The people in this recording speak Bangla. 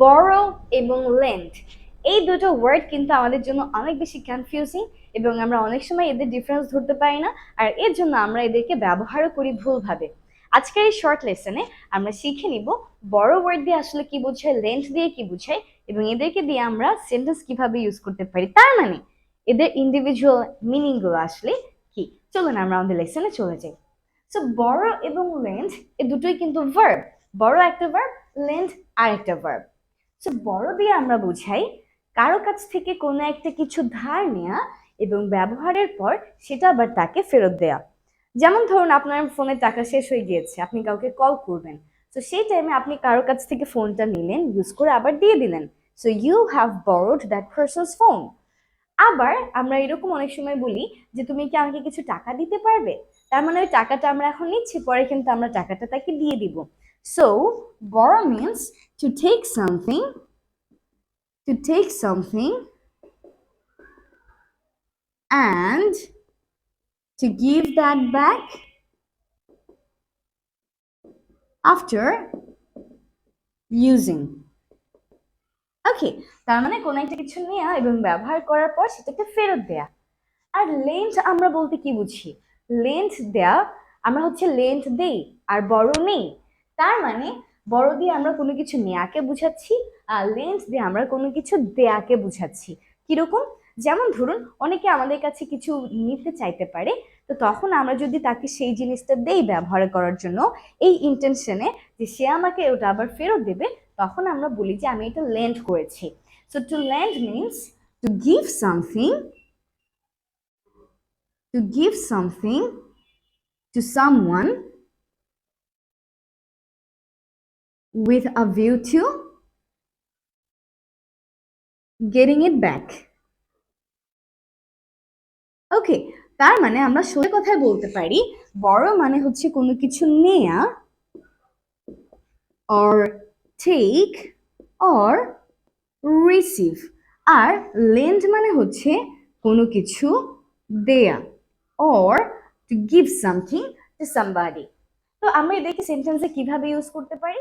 বড়ো এবং লেন্ড এই দুটো ওয়ার্ড কিন্তু আমাদের জন্য অনেক বেশি কনফিউজিং এবং আমরা অনেক সময় এদের ডিফারেন্স ধরতে পারি না, আর এর জন্য আমরা এদেরকে ব্যবহারও করি ভুলভাবে। আজকের এই শর্ট লেসনে আমরা শিখে নিব বড় ওয়ার্ড দিয়ে আসলে কি বোঝায়, লেন্থ দিয়ে কি বোঝায়, এবং এদেরকে দিয়ে আমরা সেন্টেন্স কিভাবে ইউজ করতে পারি, তার মানে এদের ইন্ডিভিজুয়াল মিনিং গুলো আসলে কি। চলুন আমরা আমাদের লেসনে চলে যাই। সো বড় এবং লেন্থ এ দুটোই কিন্তু ভার্ব। বড় একটা ভার্ব, লেন্থ আর একটা ভার্ব। সো বড় দিয়ে আমরা বুঝাই কারো কাছ থেকে কোনো একটা কিছু ধার নেওয়া এবং ব্যবহারের পর সেটা আবার তাকে ফেরত দেয়া। যেমন ধরুন আপনার ফোনের টাকা শেষ হয়ে গিয়েছে, আপনি কাউকে কল করবেন, তো সেই টাইমে আপনি কারো কাছ থেকে ফোনটা নিলেন, ইউজ করে আবার দিয়ে দিলেন। So you have borrowed that person's phone. আবার আমরা এরকম অনেক সময় বলি যে তুমি কি আমাকে কিছু টাকা দিতে পারবে, তার মানে ওই টাকাটা আমরা এখন নিচ্ছি, পরে কিন্তু আমরা টাকাটা তাকে দিয়ে দিব। So borrow means to take something, to take something and to give that back after using. ওকে, তার মানে কোনো একটা কিছু নেওয়া এবং ব্যবহার করার পর সেটাকে ফেরত দেয়া। আর লেন্থ আমরা বলতে কি বুঝি? লেন্থ দেয়া, আমরা হচ্ছে লেন্থ দেই আর বড় নেই। তার মানে বড় দিয়ে আমরা কোনো কিছু নেয়াকে বুঝাচ্ছি, আর লেন্থ দিয়ে আমরা কোনো কিছু দেয়াকে বুঝাচ্ছি। কিরকম? যেমন ধরুন অনেকে আমাদের কাছে কিছু নিতে চাইতে পারে, তো তখন আমরা যদি তাকে সেই জিনিসটা দেই ব্যবহার করার জন্য, এই ইন্টেনশনে যে সে আমাকে ওটা আবার ফেরত দেবে, তখন আমরা বলি যে আমি এটা লেন্ড করেছি। So to lend means to give something, to give something to someone with a view to getting it back. ওকে, তার মানে আমরা সোজা কথায় বলতে পারি বড় মানে হচ্ছে কোনো কিছু নেয়া or take or receive, R lend মানে হচ্ছে কোনো কিছু দেয়া or to give something to somebody। তো আমরা এদেরকে সেন্টেন্সে কিভাবে ইউজ করতে পারি?